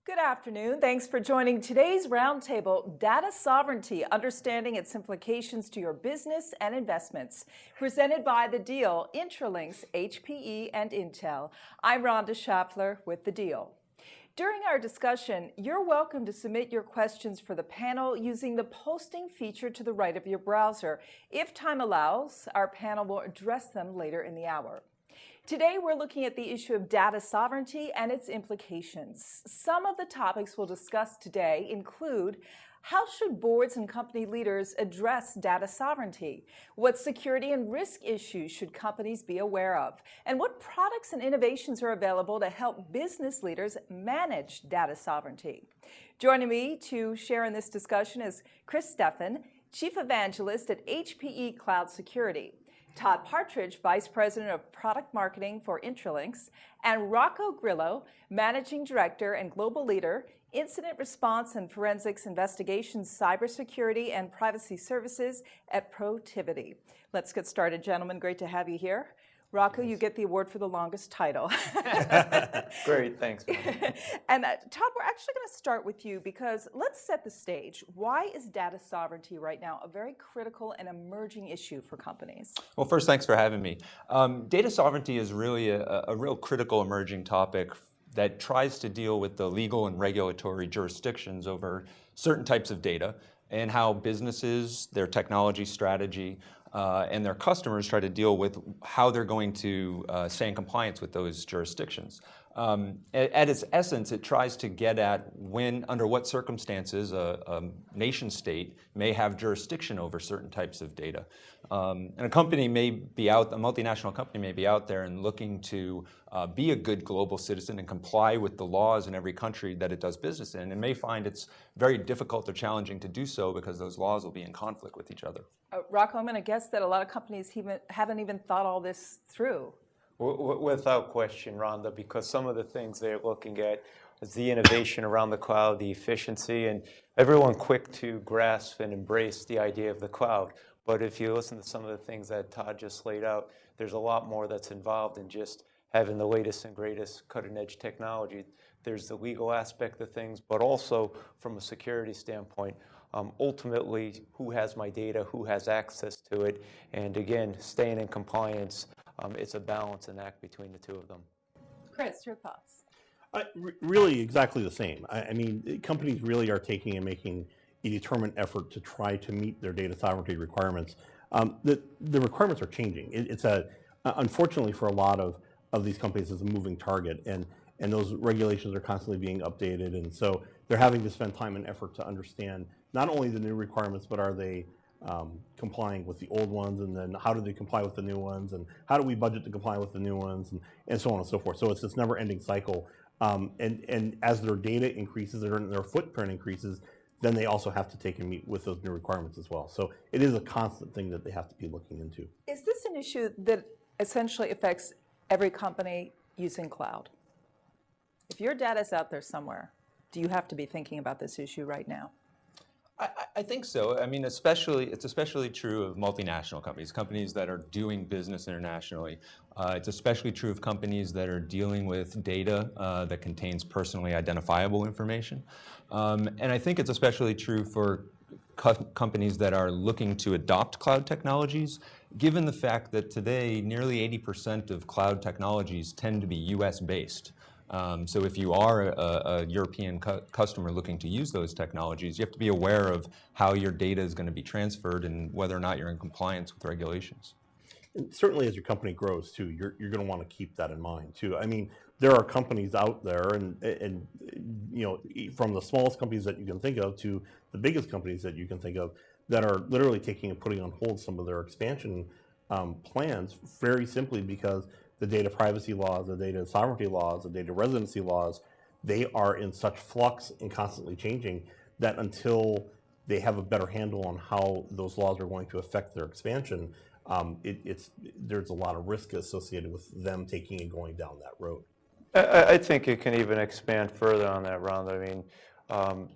Good afternoon. Thanks for joining today's roundtable, Data Sovereignty, Understanding Its Implications to Your Business and Investments, presented by The Deal, Intralinks, HPE, and Intel. I'm Rhonda Schaffler with The Deal. During our discussion, you're welcome to submit your questions for the panel using the posting feature to the right of your browser. If time allows, our panel will address them later in the hour. Today, we're looking at the issue of data sovereignty and its implications. Some of the topics we'll discuss today include: how should boards and company leaders address data sovereignty? What security and risk issues should companies be aware of? And what products and innovations are available to help business leaders manage data sovereignty? Joining me to share in this discussion is Chris Steffen, Chief Evangelist at HPE Cloud Security, Todd Partridge, Vice President of Product Marketing for Intralinks, and Rocco Grillo, Managing Director and Global Leader, Incident Response and Forensics Investigations, Cybersecurity and Privacy Services at Protiviti. Let's get started, gentlemen. Great to have you here. Rocco, you get the award for the longest title. Great, thanks. And Todd, we're actually going to start with you because let's set the stage. Why is data sovereignty right now a very critical and emerging issue for companies? Well, first, thanks for having me. Data sovereignty is really a real critical emerging topic that tries to deal with the legal and regulatory jurisdictions over certain types of data and how businesses, their technology strategy, and their customers try to deal with how they're going to stay in compliance with those jurisdictions. At its essence, it tries to get at under what circumstances a nation state may have jurisdiction over certain types of data. And a multinational company may be out there and looking to be a good global citizen and comply with the laws in every country that it does business in, and may find it's very difficult or challenging to do so because those laws will be in conflict with each other. Rocco, I'm going to guess that a lot of companies haven't even thought all this through. Without question, Rhonda, because some of the things they're looking at is the innovation around the cloud, the efficiency, and everyone quick to grasp and embrace the idea of the cloud. But if you listen to some of the things that Todd just laid out, there's a lot more that's involved in just having the latest and greatest cutting-edge technology. There's the legal aspect of things, but also from a security standpoint, ultimately, who has my data, who has access to it, and again, staying in compliance. It's a balance and act between the two of them. Chris, your thoughts? Really exactly the same. I mean, companies really are taking and making a determined effort to try to meet their data sovereignty requirements. The requirements are changing. Unfortunately for a lot of these companies, it's a moving target, and those regulations are constantly being updated, and so they're having to spend time and effort to understand not only the new requirements, but are they complying with the old ones, and then how do they comply with the new ones, and how do we budget to comply with the new ones, and so on and so forth. So it's this never-ending cycle, and as their data increases, their footprint increases, then they also have to take and meet with those new requirements as well. So it is a constant thing that they have to be looking into. Is this an issue that essentially affects every company using cloud? If your data's out there somewhere, do you have to be thinking about this issue right now? I think so. I mean, it's especially true of multinational companies that are doing business internationally. It's especially true of companies that are dealing with data that contains personally identifiable information. And I think it's especially true for companies that are looking to adopt cloud technologies, given the fact that today nearly 80% of cloud technologies tend to be US based. So if you are a European customer looking to use those technologies, you have to be aware of how your data is going to be transferred and whether or not you're in compliance with regulations. And certainly as your company grows too, you're going to want to keep that in mind too. I mean, there are companies out there, and you know, from the smallest companies that you can think of to the biggest companies that you can think of, that are literally taking and putting on hold some of their expansion plans, very simply because the data privacy laws, the data sovereignty laws, the data residency laws, they are in such flux and constantly changing that until they have a better handle on how those laws are going to affect their expansion, there's a lot of risk associated with them taking and going down that road. I think it can even expand further on that, Ron. I mean,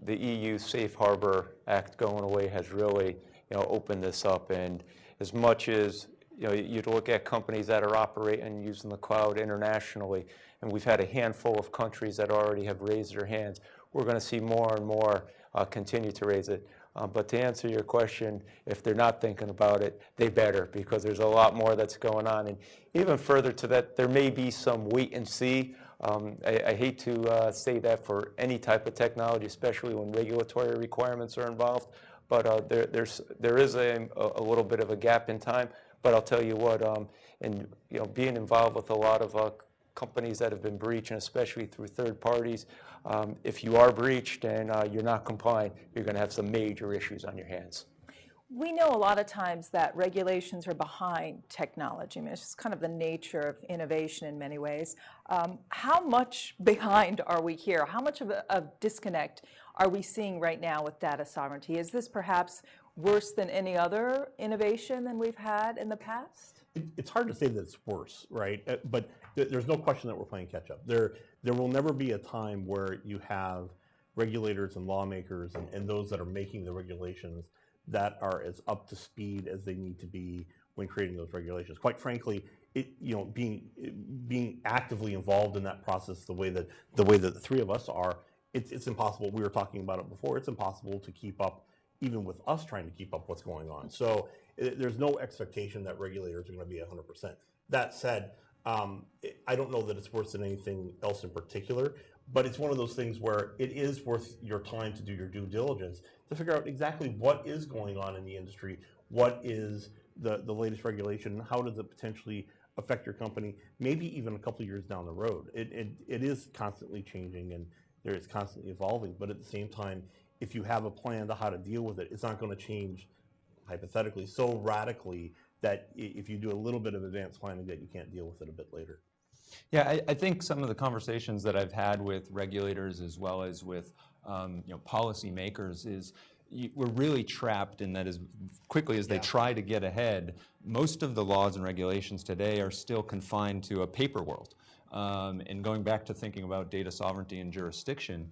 the EU Safe Harbor Act going away has really, opened this up, and as much as you'd look at companies that are operating using the cloud internationally, and we've had a handful of countries that already have raised their hands. we're going to see more and more continue to raise it. But to answer your question, if they're not thinking about it, they better, because there's a lot more that's going on. And even further to that, there may be some wait and see. I hate to say that for any type of technology, especially when regulatory requirements are involved. But there is a little bit of a gap in time. But I'll tell you what, and being involved with a lot of companies that have been breached, and especially through third parties, if you are breached and you're not compliant, you're going to have some major issues on your hands. We know a lot of times that regulations are behind technology. I mean, it's just kind of the nature of innovation in many ways. How much behind are we here? How much of a disconnect are we seeing right now with data sovereignty? Is this perhaps worse than any other innovation than we've had in the past? It's hard to say that it's worse, right? But there's no question that we're playing catch up. There will never be a time where you have regulators and lawmakers and those that are making the regulations that are as up to speed as they need to be when creating those regulations. Quite frankly, being actively involved in that process the way that the three of us are, it's impossible. We were talking about it before. It's impossible to keep up, even with us trying to keep up what's going on. So there's no expectation that regulators are going to be 100%. That said, I don't know that it's worse than anything else in particular, but it's one of those things where it is worth your time to do your due diligence to figure out exactly what is going on in the industry, what is the latest regulation, how does it potentially affect your company, maybe even a couple of years down the road. It is constantly changing and there is constantly evolving, but at the same time, if you have a plan to how to deal with it, it's not going to change, hypothetically, so radically that if you do a little bit of advanced planning that you can't deal with it a bit later. Yeah, I think some of the conversations that I've had with regulators as well as with policymakers is we're really trapped in that as quickly as they try to get ahead, most of the laws and regulations today are still confined to a paper world. And going back to thinking about data sovereignty and jurisdiction,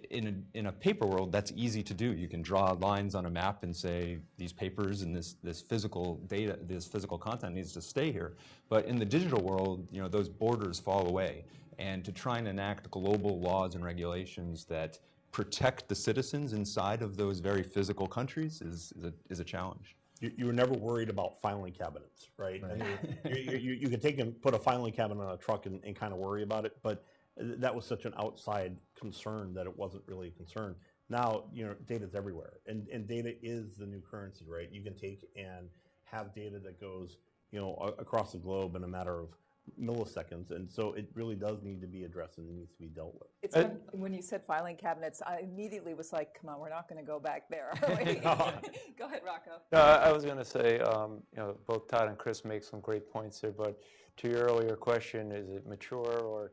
in a paper world, that's easy to do. You can draw lines on a map and say these papers and this physical data, this physical content needs to stay here. But in the digital world, those borders fall away. And to try and enact global laws and regulations that protect the citizens inside of those very physical countries is a challenge. You were never worried about filing cabinets, right? I mean, you could take and put a filing cabinet on a truck and kind of worry about it, but that was such an outside concern that it wasn't really a concern. Now, data's everywhere, and data is the new currency, right? You can take and have data that goes, across the globe in a matter of milliseconds, and so it really does need to be addressed and it needs to be dealt with. It's when you said filing cabinets, I immediately was like, come on, we're not going to go back there. Go ahead, Rocco. No, I was going to say, both Todd and Chris make some great points here, but to your earlier question, is it mature or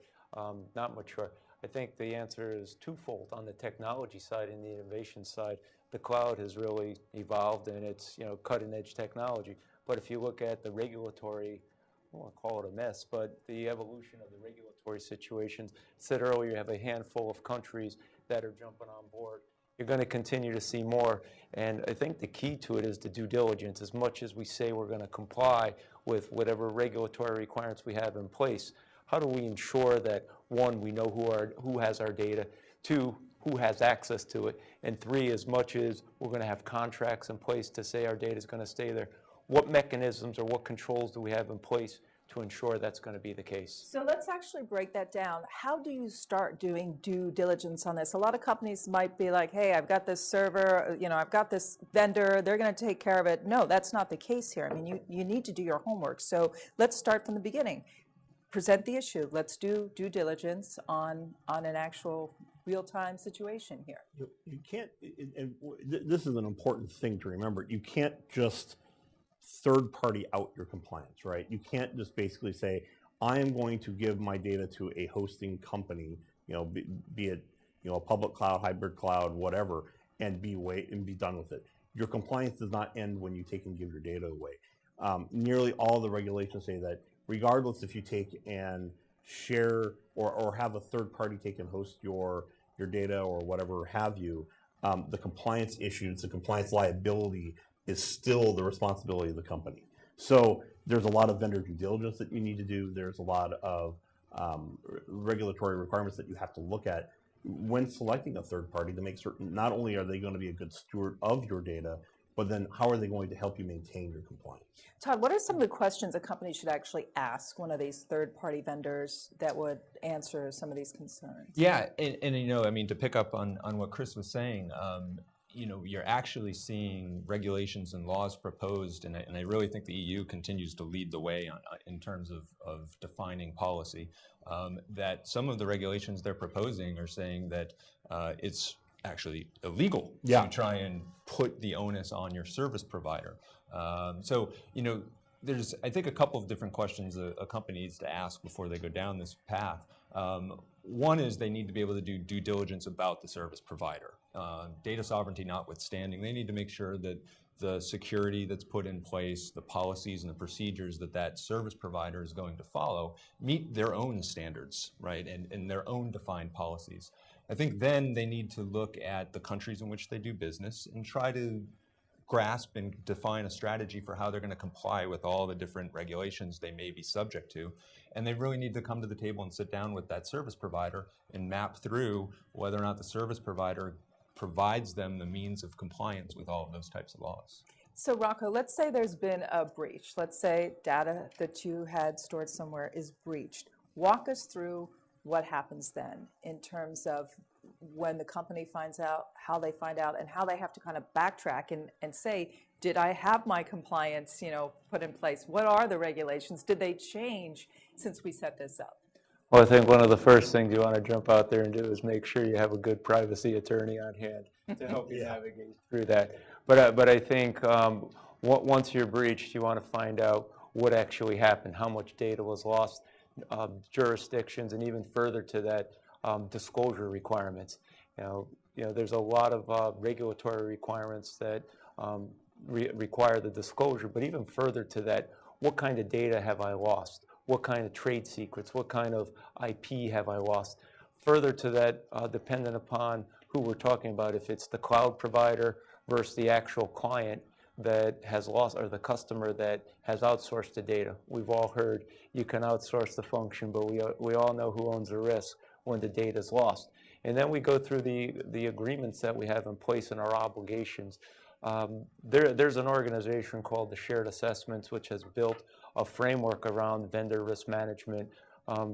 not mature? I think the answer is twofold. On the technology side and the innovation side, the cloud has really evolved and it's cutting edge technology. But if you look at the regulatory, I don't want to call it a mess, but the evolution of the regulatory situations, I said earlier, you have a handful of countries that are jumping on board. You're going to continue to see more. And I think the key to it is the due diligence. As much as we say we're going to comply with whatever regulatory requirements we have in place, how do we ensure that, one, we know who has our data, two, who has access to it, and three, as much as we're going to have contracts in place to say our data is going to stay there, what mechanisms or what controls do we have in place to ensure that's going to be the case? So let's actually break that down. How do you start doing due diligence on this? A lot of companies might be like, hey, I've got this server, I've got this vendor, they're going to take care of it. No, that's not the case here. I mean, you need to do your homework. So let's start from the beginning. Present the issue. Let's do due diligence on an actual real-time situation here. You can't, and this is an important thing to remember, you can't just third-party out your compliance, right? You can't just basically say, I am going to give my data to a hosting company, be it a public cloud, hybrid cloud, whatever, and be done with it. Your compliance does not end when you take and give your data away. Nearly all the regulations say that regardless if you take and share or have a third party take and host your data or whatever have you, the compliance issues, the compliance liability is still the responsibility of the company. So there's a lot of vendor due diligence that you need to do. There's a lot of regulatory requirements that you have to look at. when selecting a third party to make certain not only are they going to be a good steward of your data, but then how are they going to help you maintain your compliance? Todd, what are some of the questions a company should actually ask one of these third-party vendors that would answer some of these concerns? Yeah, and you know, I mean, to pick up on what Chris was saying, you know, you're actually seeing regulations and laws proposed, and I really think the EU continues to lead the way in terms of defining policy, that some of the regulations they're proposing are saying that it's actually illegal to try and put the onus on your service provider. So, you know, there's, I think, a couple of different questions a company needs to ask before they go down this path. One is they need to be able to do due diligence about the service provider. Data sovereignty notwithstanding, they need to make sure that the security that's put in place, the policies and the procedures that service provider is going to follow meet their own standards, right, and their own defined policies. I think then they need to look at the countries in which they do business and try to grasp and define a strategy for how they're going to comply with all the different regulations they may be subject to. And they really need to come to the table and sit down with that service provider and map through whether or not the service provider provides them the means of compliance with all of those types of laws. So Rocco, let's say there's been a breach. Let's say data that you had stored somewhere is breached. Walk us through what happens then in terms of when the company finds out, how they find out, and how they have to kind of backtrack and say, did I have my compliance, you know, put in place? What are the regulations? Did they change since we set this up? Well, I think one of the first things you want to jump out there and do is make sure you have a good privacy attorney on hand to help you navigate through that. But I think once you're breached, you want to find out what actually happened, how much data was lost, jurisdictions, and even further to that, disclosure requirements. You know, there's a lot of regulatory requirements that require the disclosure, but even further to that, what kind of data have I lost? What kind of trade secrets? What kind of IP have I lost? Further to that, dependent upon who we're talking about, if it's the cloud provider versus the actual client that has lost, or the customer that has outsourced the data. We've all heard you can outsource the function, but we all know who owns the risk when the data is lost. And then we go through the agreements that we have in place and our obligations. There's an organization called the Shared Assessments, which has built a framework around vendor risk management.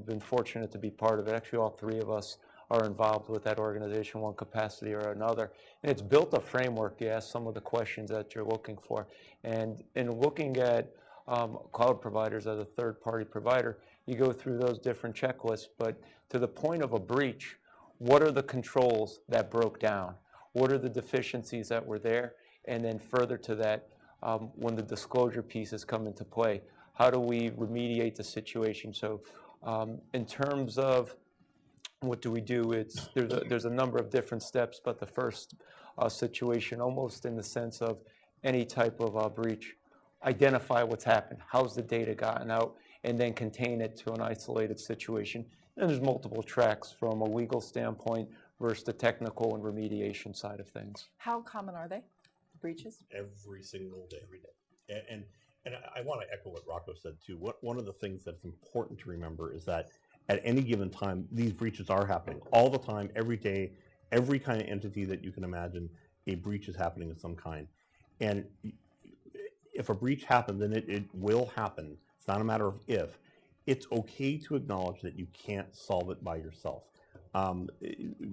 Been fortunate to be part of it. Actually, all three of us are involved with that organization, one capacity or another. And it's built a framework. You ask some of the questions that you're looking for. And in looking at cloud providers as a third-party provider, you go through those different checklists. But to the point of a breach, what are the controls that broke down? What are the deficiencies that were there? And then further to that, when the disclosure pieces come into play, how do we remediate the situation? So in terms of what do we do, there's a number of different steps, but the first situation, almost in the sense of any type of breach, identify what's happened, how's the data gotten out, and then contain it to an isolated situation. And there's multiple tracks from a legal standpoint versus the technical and remediation side of things. How common are they, breaches? Every single day. Every day. And I want to echo what Rocco said too. One of the things that's important to remember is that at any given time, these breaches are happening all the time, every day, every kind of entity that you can imagine, a breach is happening of some kind. And if a breach happens, then it will happen. It's not a matter of if. It's okay to acknowledge that you can't solve it by yourself.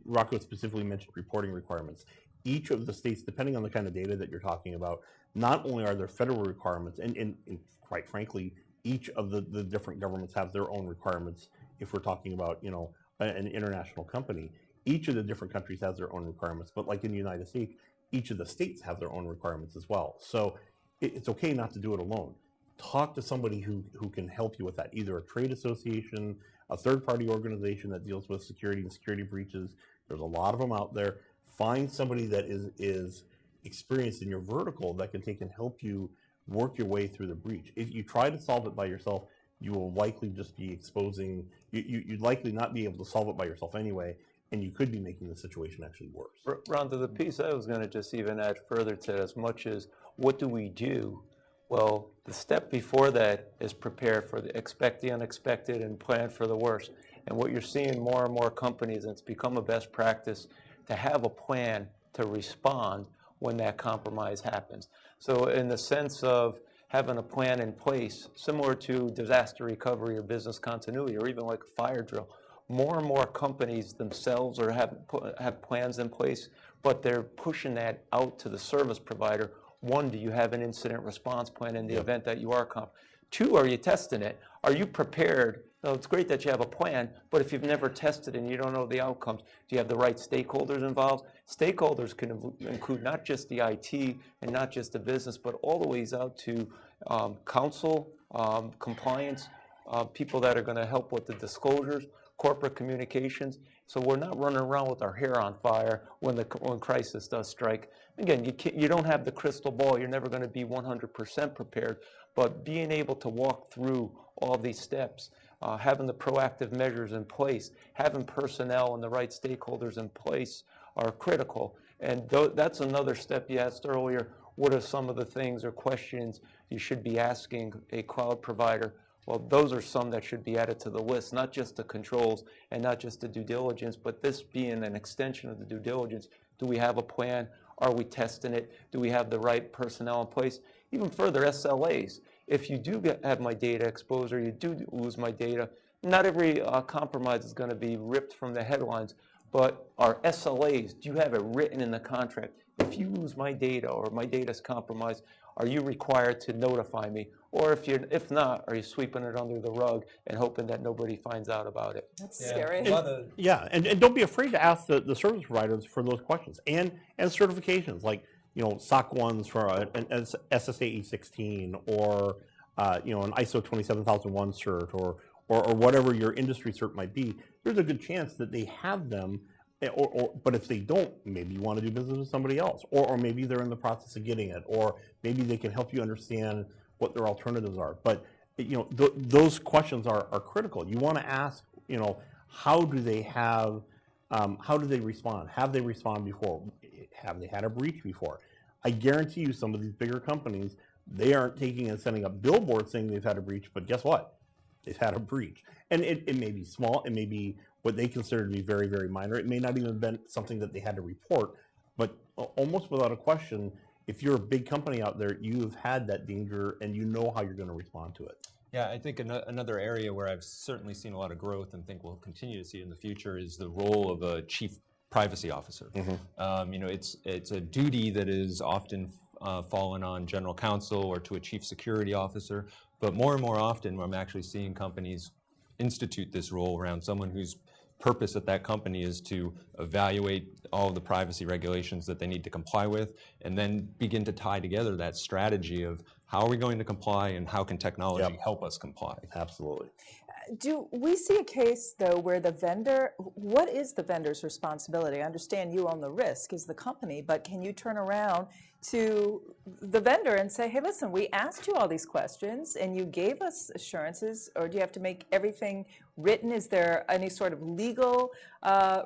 Rocco specifically mentioned reporting requirements. Each of the states, depending on the kind of data that you're talking about, not only are there federal requirements, and quite frankly, each of the different governments have their own requirements. If we're talking about, you know, an international company, each of the different countries has their own requirements. But like in the United States, each of the states have their own requirements as well. So it's okay not to do it alone. Talk to somebody who can help you with that, either a trade association, a third-party organization that deals with security and security breaches. There's a lot of them out there. Find somebody that is experienced in your vertical that can take and help you work your way through the breach. If you try to solve it by yourself, you will likely just be exposing, you'd likely not be able to solve it by yourself anyway, and you could be making the situation actually worse. Rhonda, the piece I was going to just even add further to as much as what do we do? Well, the step before that is prepare for expect the unexpected and plan for the worst. And what you're seeing more and more companies, and it's become a best practice, to have a plan to respond when that compromise happens. So in the sense of having a plan in place, similar to disaster recovery or business continuity, or even like a fire drill, more and more companies themselves have plans in place, but they're pushing that out to the service provider. One, do you have an incident response plan in the event that you are compromised? Two, are you testing it? Are you prepared? So it's great that you have a plan, but if you've never tested and you don't know the outcomes, do you have the right stakeholders involved? Stakeholders can include not just the IT and not just the business, but all the ways out to counsel, compliance, people that are going to help with the disclosures, corporate communications. So we're not running around with our hair on fire when crisis does strike. Again, you don't have the crystal ball. You're never going to be 100% prepared, but being able to walk through all these steps, having the proactive measures in place, having personnel and the right stakeholders in place are critical. And that's another step you asked earlier. What are some of the things or questions you should be asking a cloud provider? Well, those are some that should be added to the list, not just the controls and not just the due diligence, but this being an extension of the due diligence. Do we have a plan? Are we testing it? Do we have the right personnel in place? Even further, SLAs. If you do have my data exposed or you do lose my data, not every compromise is going to be ripped from the headlines, but our SLAs, do you have it written in the contract? If you lose my data or my data is compromised, are you required to notify me? Or if not, are you sweeping it under the rug and hoping that nobody finds out about it? That's scary. Yeah, and don't be afraid to ask the service providers for those questions and certifications like SOC 1s for an SSAE 16 or an ISO 27001 cert or whatever your industry cert might be. There's a good chance that they have them. But if they don't, maybe you want to do business with somebody else, or maybe they're in the process of getting it, or maybe they can help you understand what their alternatives are. But those questions are critical. You want to ask, how do they respond? Have they responded before? Have they had a breach before? I guarantee you, some of these bigger companies, they aren't taking and sending up billboards saying they've had a breach, but guess what? They've had a breach, and it may be small, it may be what they consider to be very, very minor. It may not even have been something that they had to report, but almost without a question, if you're a big company out there, you've had that danger and you know how you're going to respond to it. Yeah, I think another area where I've certainly seen a lot of growth and think we'll continue to see in the future is the role of a chief privacy officer. It's a duty that is often fallen on general counsel or to a chief security officer, but more and more often I'm actually seeing companies institute this role around someone whose purpose at that company is to evaluate all of the privacy regulations that they need to comply with, and then begin to tie together that strategy of how are we going to comply and how can technology help us comply. Absolutely. Do we see a case, though, where what is the vendor's responsibility? I understand you own the risk as the company, but can you turn around to the vendor and say, hey, listen, we asked you all these questions and you gave us assurances, or do you have to make everything written? Is there any sort of legal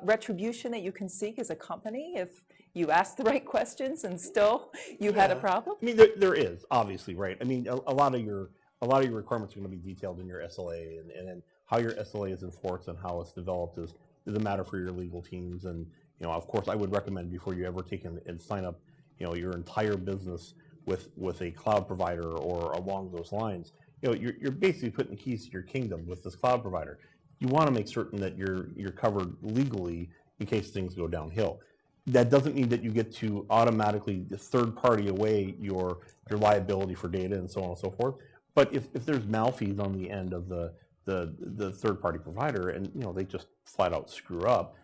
retribution that you can seek as a company if you asked the right questions and still you had a problem? I mean, there is, obviously, right? I mean, a lot of your requirements are going to be detailed in your SLA, and then how your SLA is enforced and how it's developed is a matter for your legal teams. And of course, I would recommend before you ever take and sign up, your entire business with a cloud provider or along those lines, you're basically putting the keys to your kingdom with this cloud provider. You want to make certain that you're covered legally in case things go downhill. That doesn't mean that you get to automatically third party away your liability for data and so on and so forth. But if there's malfeasance on the end of the third-party provider and they just flat out screw up,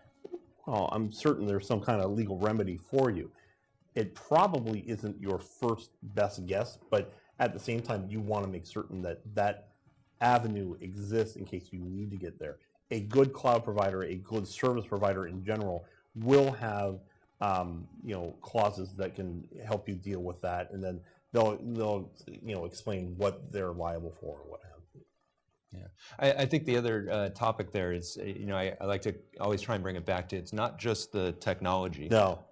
well, I'm certain there's some kind of legal remedy for you. It probably isn't your first best guess, but at the same time, you want to make certain that avenue exists in case you need to get there. A good cloud provider, a good service provider in general, will have clauses that can help you deal with that, and then they'll explain what they're liable for and what have you. Yeah, I think the other topic there is, I like to always try and bring it back to, it's not just the technology. No.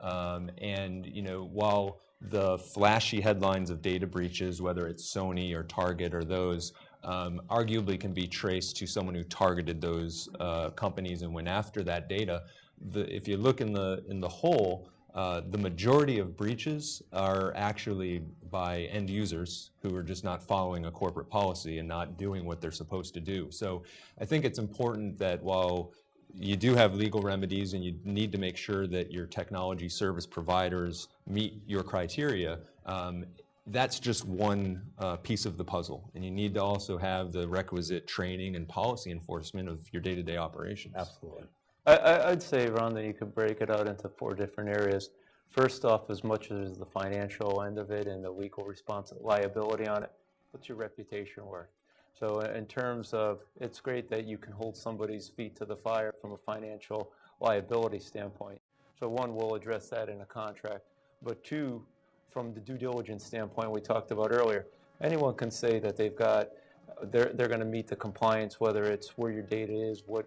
And while the flashy headlines of data breaches, whether it's Sony or Target or those, arguably can be traced to someone who targeted those companies and went after that data. If you look in the whole, the majority of breaches are actually by end users who are just not following a corporate policy and not doing what they're supposed to do. So I think it's important that while you do have legal remedies and you need to make sure that your technology service providers meet your criteria, that's just one piece of the puzzle. And you need to also have the requisite training and policy enforcement of your day-to-day operations. Absolutely. I'd say, Ron, that you could break it out into 4 different areas. First off, as much as the financial end of it and the legal liability on it, what's your reputation worth? So in terms of, it's great that you can hold somebody's feet to the fire from a financial liability standpoint. So 1, we'll address that in a contract. But 2, from the due diligence standpoint we talked about earlier, anyone can say that they're going to meet the compliance, whether it's where your data is, what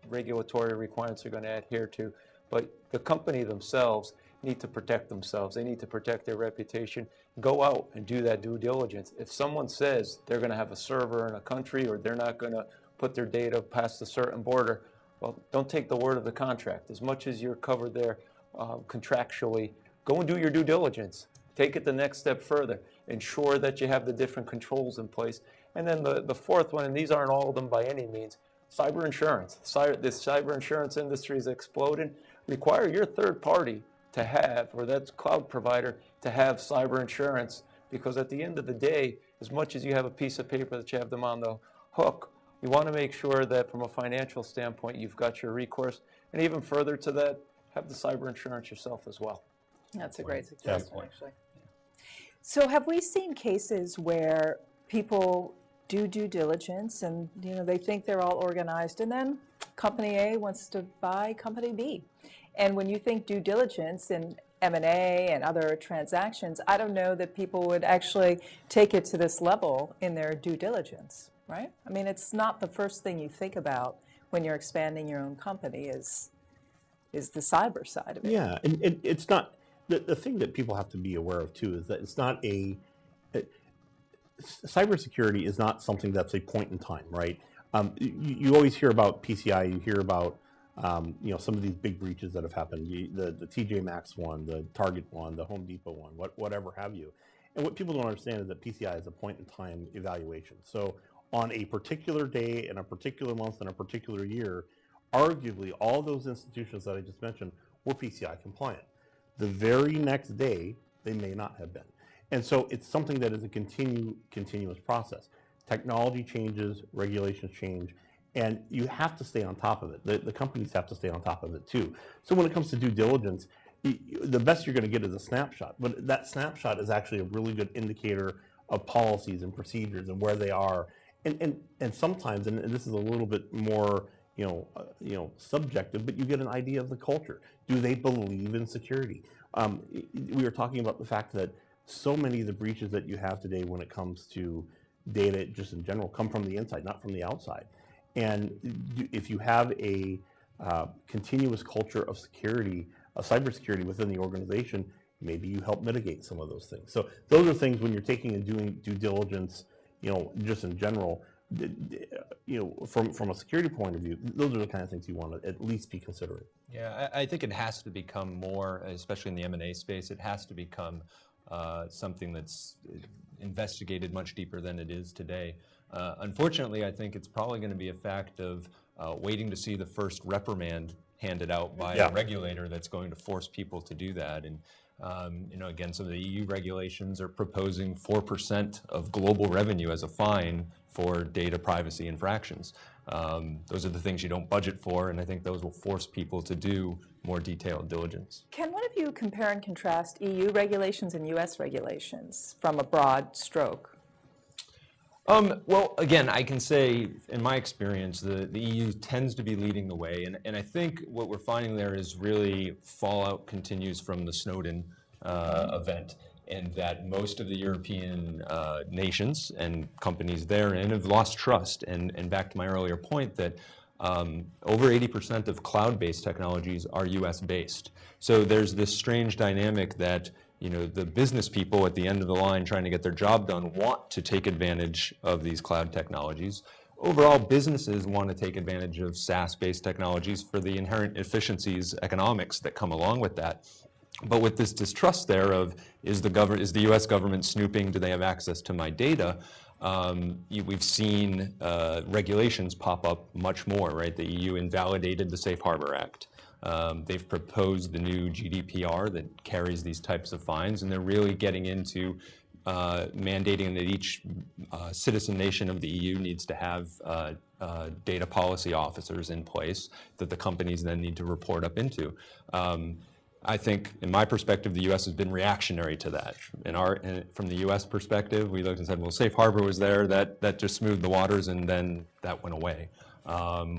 regulatory requirements are going to adhere to. But the company themselves need to protect themselves. They need to protect their reputation. Go out and do that due diligence. If someone says they're going to have a server in a country or they're not going to put their data past a certain border, well, don't take the word of the contract. As much as you're covered there contractually, go and do your due diligence. Take it the next step further. Ensure that you have the different controls in place. And then the 4th one, and these aren't all of them by any means, cyber insurance. This cyber insurance industry is exploding. Require your third party to have, or that cloud provider to have cyber insurance, because at the end of the day, as much as you have a piece of paper that you have them on the hook, you want to make sure that from a financial standpoint, you've got your recourse. And even further to that, have the cyber insurance yourself as well. That's a great suggestion, Yeah. actually. So have we seen cases where people do due diligence and they think they're all organized, and then company A wants to buy company B? And when you think due diligence in M&A and other transactions, I don't know that people would actually take it to this level in their due diligence, right? I mean, it's not the first thing you think about when you're expanding your own company is the cyber side of it. Yeah, and it's not, the thing that people have to be aware of too is that it's not cybersecurity is not something that's a point in time, right? You always hear about PCI, you hear about some of these big breaches that have happened, the TJ Maxx one, the Target one, the Home Depot one, whatever have you. And what people don't understand is that PCI is a point in time evaluation. So on a particular day, in a particular month, in a particular year, arguably all those institutions that I just mentioned were PCI compliant. The very next day, they may not have been. And so it's something that is a continuous process. Technology changes, regulations change, and you have to stay on top of it. The companies have to stay on top of it too. So when it comes to due diligence, the best you're going to get is a snapshot, but that snapshot is actually a really good indicator of policies and procedures and where they are. And sometimes, and this is a little bit more subjective, but you get an idea of the culture. Do they believe in security? We were talking about the fact that so many of the breaches that you have today when it comes to data just in general come from the inside, not from the outside. And if you have a continuous culture of security, of cybersecurity within the organization, maybe you help mitigate some of those things. So those are things when you're taking and doing due diligence, just in general, from a security point of view, those are the kind of things you want to at least be considering. Yeah, I think it has to become more, especially in the M&A space, it has to become something that's investigated much deeper than it is today. Unfortunately, I think it's probably going to be a fact of waiting to see the first reprimand handed out by a regulator that's going to force people to do that. And again, some of the EU regulations are proposing 4% of global revenue as a fine for data privacy infractions. Those are the things you don't budget for, and I think those will force people to do more detailed diligence. Can one of you compare and contrast EU regulations and US regulations from a broad stroke? Well, again, I can say, in my experience, the EU tends to be leading the way, and I think what we're finding there is really fallout continues from the Snowden event, and that most of the European nations and companies therein have lost trust. And back to my earlier point that over 80% of cloud-based technologies are US-based. So there's this strange dynamic that the business people at the end of the line trying to get their job done want to take advantage of these cloud technologies. Overall, businesses want to take advantage of SaaS-based technologies for the inherent efficiencies, economics that come along with that. But with this distrust there of, is the U.S. government snooping? Do they have access to my data? We've seen regulations pop up much more, right? The EU invalidated the Safe Harbor Act. They've proposed the new GDPR that carries these types of fines, and they're really getting into mandating that each citizen nation of the EU needs to have data policy officers in place that the companies then need to report up into. I think, in my perspective, the U.S. has been reactionary to that. From the U.S. perspective, we looked and said, well, Safe Harbor was there, that just smoothed the waters, and then that went away.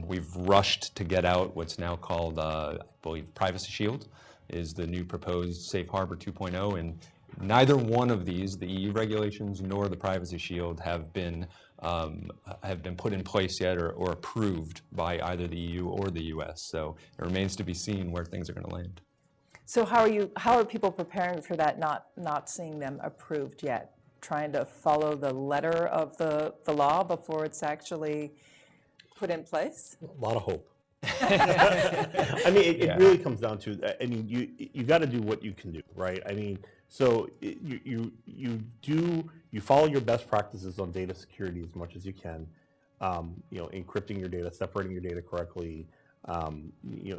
We've rushed to get out what's now called, I believe, Privacy Shield is the new proposed Safe Harbor 2.0, and neither one of these, the EU regulations nor the Privacy Shield, have been put in place yet or approved by either the EU or the U.S. So it remains to be seen where things are going to land. So how are people preparing for that, not seeing them approved yet? Trying to follow the letter of the law before it's actually put in place? A lot of hope. I mean, it really comes down to, I mean, you got to do what you can do, right? I mean, so you follow your best practices on data security as much as you can, encrypting your data, separating your data correctly,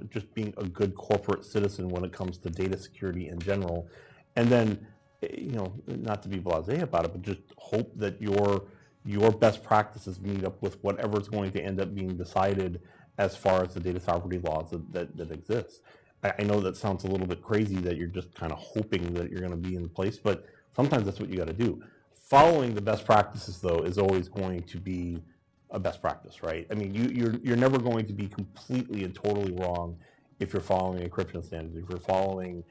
just being a good corporate citizen when it comes to data security in general. And then, not to be blasé about it, but just hope that your best practices meet up with whatever's going to end up being decided as far as the data sovereignty laws that exist. I know that sounds a little bit crazy that you're just kind of hoping that you're going to be in place, but sometimes that's what you got to do. Following the best practices, though, is always going to be a best practice, right? I mean, you're never going to be completely and totally wrong if you're following encryption standards, if you're following,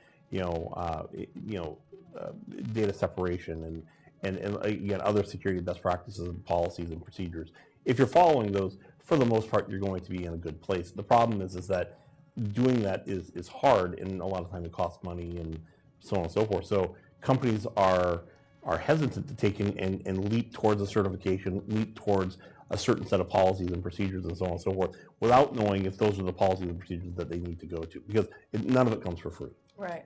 data separation and again, other security best practices and policies and procedures. If you're following those, for the most part, you're going to be in a good place. The problem is that doing that is hard, and a lot of times it costs money and so on and so forth. So companies are hesitant to take and leap towards a certification, leap towards a certain set of policies and procedures and so on and so forth, without knowing if those are the policies and procedures that they need to go to, because none of it comes for free. Right.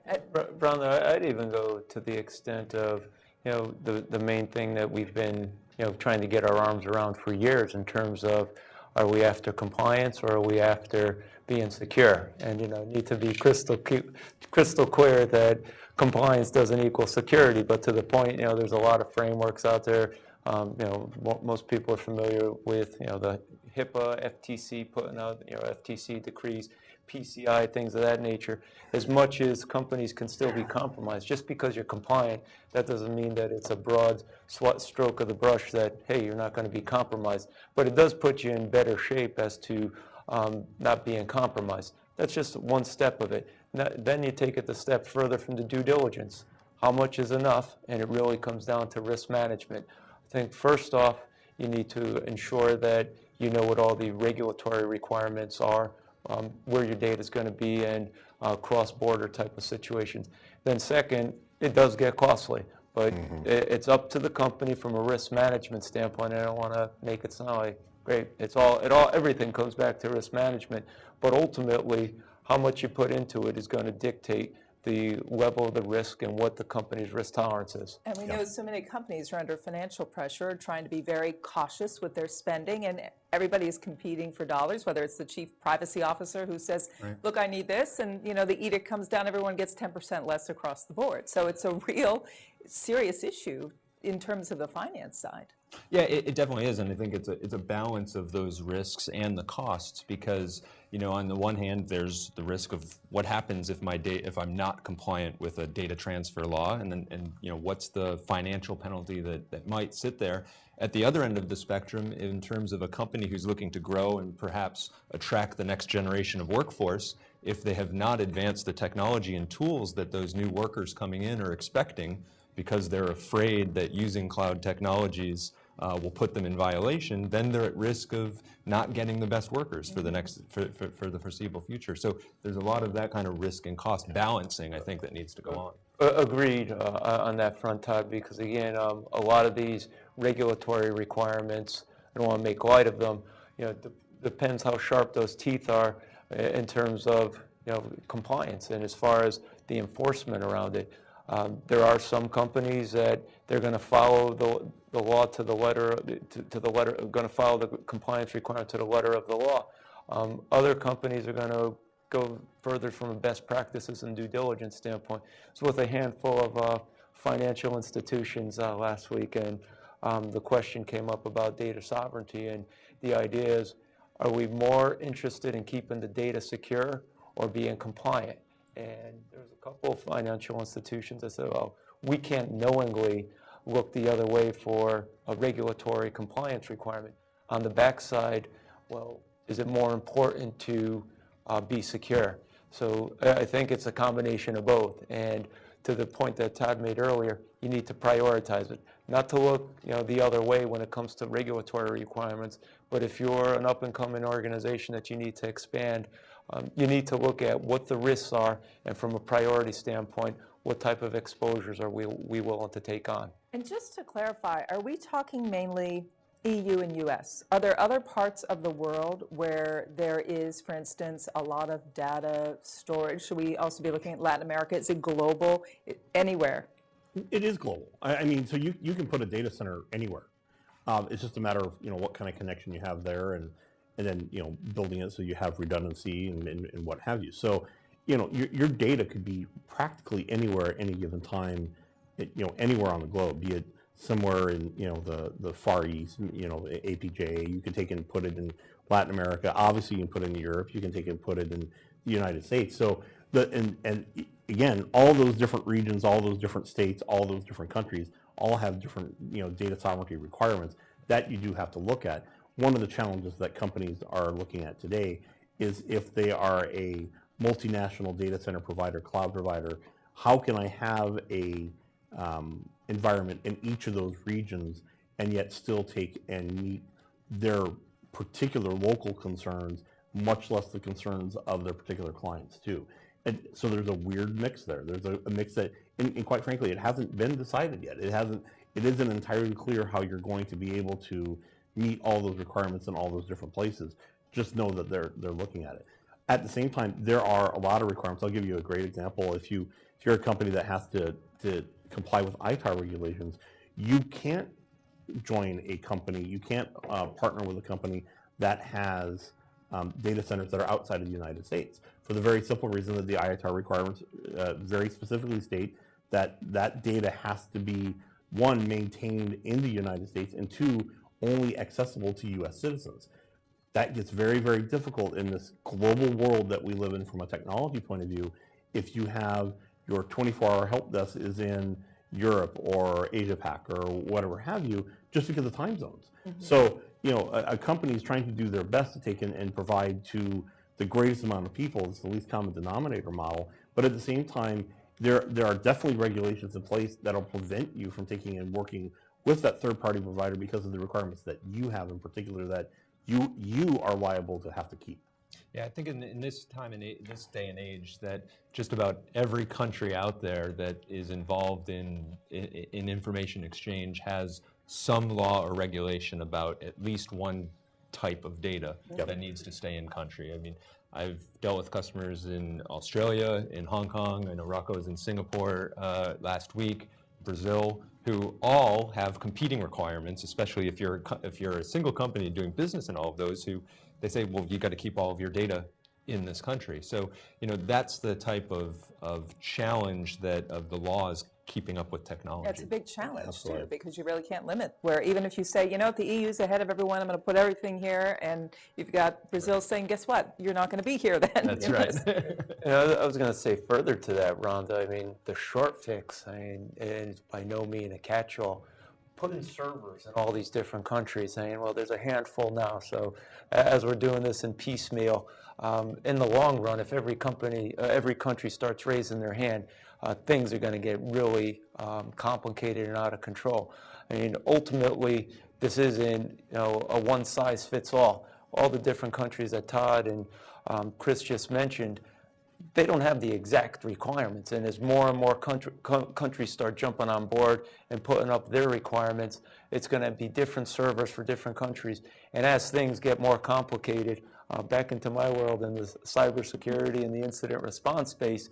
Rhonda, I'd even go to the extent of, the main thing that we've been, trying to get our arms around for years in terms of, are we after compliance or are we after being secure? And, need to be crystal clear that compliance doesn't equal security, but to the point, there's a lot of frameworks out there. Most people are familiar with, the HIPAA, FTC putting out, FTC decrees, PCI, things of that nature. As much as companies can still be compromised, just because you're compliant, that doesn't mean that it's a broad stroke of the brush that, hey, you're not going to be compromised. But it does put you in better shape as to not being compromised. That's just one step of it. Then you take it the step further from the due diligence. How much is enough? And it really comes down to risk management. I think first off, you need to ensure that you know what all the regulatory requirements are, where your data is going to be, and cross-border type of situations. Then second, it does get costly, but it's up to the company from a risk management standpoint. I don't want to make it sound like, great, everything comes back to risk management, but ultimately, how much you put into it is going to dictate the level of the risk and what the company's risk tolerance is. And we know so many companies are under financial pressure, trying to be very cautious with their spending, and everybody is competing for dollars, whether it's the chief privacy officer who says, look, I need this, and the edict comes down, everyone gets 10% less across the board. So it's a real serious issue in terms of the finance side. Yeah, it definitely is, and I think it's a balance of those risks and the costs, because on the one hand, there's the risk of what happens if if I'm not compliant with a data transfer law, and what's the financial penalty that might sit there. At the other end of the spectrum, in terms of a company who's looking to grow and perhaps attract the next generation of workforce, if they have not advanced the technology and tools that those new workers coming in are expecting, because they're afraid that using cloud technologies will put them in violation, then they're at risk of not getting the best workers for the foreseeable future. So there's a lot of that kind of risk and cost balancing, I think, that needs to go on. Agreed on that front, Todd, because again, a lot of these regulatory requirements, I don't want to make light of them, depends how sharp those teeth are in terms of, compliance and as far as the enforcement around it. There are some companies that they're going to follow the law to the letter, going to follow the compliance requirement to the letter of the law. Other companies are going to go further from a best practices and due diligence standpoint. So with a handful of financial institutions last week, and the question came up about data sovereignty, and the idea is, are we more interested in keeping the data secure or being compliant? And there's a couple of financial institutions that said, well, we can't knowingly look the other way for a regulatory compliance requirement. On the backside, well, is it more important to be secure? So I think it's a combination of both. And to the point that Todd made earlier, you need to prioritize it. Not to look the other way when it comes to regulatory requirements, but if you're an up-and-coming organization that you need to expand, you need to look at what the risks are, and from a priority standpoint, what type of exposures are we willing to take on. And just to clarify, are we talking mainly EU and US? Are there other parts of the world where there is, for instance, a lot of data storage? Should we also be looking at Latin America? Is it global? Anywhere? It is global. I mean, so you can put a data center anywhere. It's just a matter of what kind of connection you have there, and then building it so you have redundancy and what have you. So your data could be practically anywhere at any given time, anywhere on the globe, be it somewhere in the Far East, APJ. You can take and put it in Latin America. Obviously, you can put it in Europe. You can take and put it in the United States. So and again, all those different regions, all those different states, all those different countries, all have different data sovereignty requirements that you do have to look at. One of the challenges that companies are looking at today is if they are a multinational data center provider, cloud provider, how can I have a environment in each of those regions and yet still take and meet their particular local concerns, much less the concerns of their particular clients too. And so there's a weird mix there. There's a mix that, and quite frankly, it hasn't been decided yet. It isn't entirely clear how you're going to be able to meet all those requirements in all those different places. Just know that they're looking at it. At the same time, there are a lot of requirements. I'll give you a great example. If you're a company that has to comply with ITAR regulations, you can't join a company, you can't partner with a company that has data centers that are outside of the United States, for the very simple reason that the ITAR requirements very specifically state that that data has to be, one, maintained in the United States, and two, only accessible to U.S. citizens. That gets very, very difficult in this global world that we live in from a technology point of view. If you have your 24-hour help desk is in Europe or Asia Pac or whatever have you, just because of time zones. Mm-hmm. So, a company is trying to do their best to take in and provide to the greatest amount of people. It's the least common denominator model. But at the same time, there are definitely regulations in place that'll prevent you from taking and working with that third-party provider because of the requirements that you have in particular that you are liable to have to keep. Yeah, I think in this time and this day and age that just about every country out there that is involved in information exchange has some law or regulation about at least one type of data that needs to stay in country. I mean, I've dealt with customers in Australia, in Hong Kong, I know Rocco was in Singapore last week, Brazil, who all have competing requirements, especially if you're a single company doing business in all of those, who they say, well, you got to keep all of your data in this country. So, that's the type of challenge that of the law is keeping up with technology. It's a big challenge Absolutely. too, because you really can't limit where even if you say, the EU's ahead of everyone, I'm going to put everything here, and you've got Brazil saying, guess what? You're not going to be here then. That's right. I was going to say further to that, Rhonda, I mean, the short fix, and it's by no means a catch-all, putting servers in all these different countries, saying, well, there's a handful now, so as we're doing this in piecemeal, in the long run, if every country starts raising their hand, things are going to get really complicated and out of control. I mean, ultimately, this isn't a one-size-fits-all. All the different countries that Todd and Chris just mentioned, they don't have the exact requirements. And as more and more countries start jumping on board and putting up their requirements, it's going to be different servers for different countries. And as things get more complicated, back into my world in the cybersecurity and the incident response space,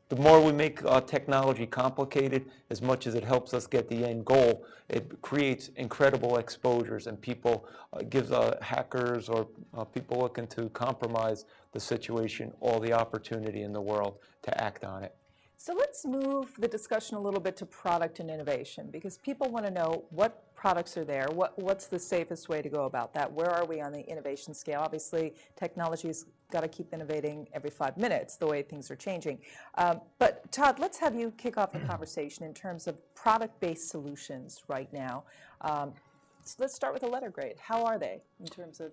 the more we make technology complicated, as much as it helps us get the end goal, it creates incredible exposures, and people gives hackers or people looking to compromise the situation all the opportunity in the world to act on it. So let's move the discussion a little bit to product and innovation, because people want to know what products are there, what's the safest way to go about that, where are we on the innovation scale? Obviously, technology's got to keep innovating every 5 minutes, the way things are changing. But Todd, let's have you kick off the conversation in terms of product-based solutions right now. So let's start with a letter grade. How are they in terms of?